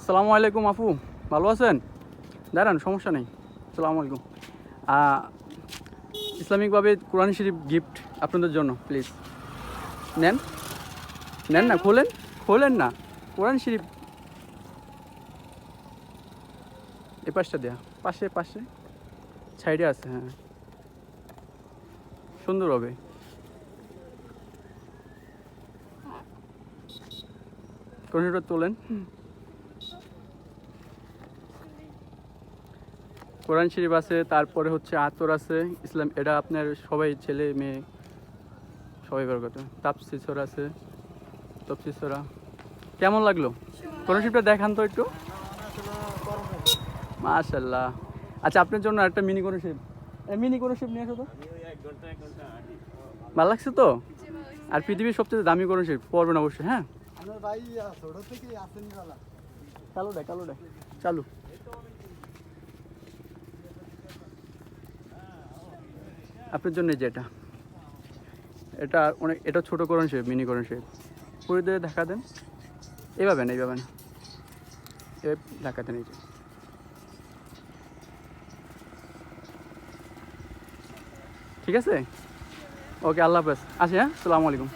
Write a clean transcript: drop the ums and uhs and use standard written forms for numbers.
আসসালামু আলাইকুম আপু, ভালো আছেন? দাঁড়ান, সমস্যা নেই। আসসালামু আলাইকুম। ইসলামিকভাবে কোরআন শরীফ গিফট আপনাদের জন্য, প্লিজ নেন। নেন না, খোলেন, খোলেন না। কোরআন শরীফ এ পাশটা দেয়া, পাশে পাশে সাইডে আছে। হ্যাঁ, সুন্দর হবে। কোরআন শরীফটা তোলেন। কোরআন শরীফ আছে, তারপরে হচ্ছে আতর আছে ইসলাম, এটা আপনার সবাই ছেলে মেয়ে সবাই ব্যবহার করতে। তাপসিসর আছে, তফসিসরা। কেমন লাগলো? কোরআন শরীফটা দেখান তো একটু। মাশাল্লাহ। আচ্ছা, আপনার জন্য একটা মিনি কোরআন শরীফ, মিনি কোরআন শরীফ নিয়ে আসো তো। ভালো লাগছে তো? আর পৃথিবীর সবচেয়ে দামি কোরআন শরীফ পড়বেন অবশ্যই। হ্যাঁ, চালু দেখ, চালু দেখ, চালু। আপনার জন্য এই যে এটা, এটা অনেক, এটা ছোটো কোরআন শরীফ, মিনি কোরআন শরীফ। পুরো দিয়ে ধাক্কা দেন, এইভাবে না, এইভাবে না, এভাবে ধাক্কা দেন। এই যে, ঠিক আছে। ওকে, আল্লাহ হাফেজ। আসি, হ্যাঁ, আসসালামু আলাইকুম।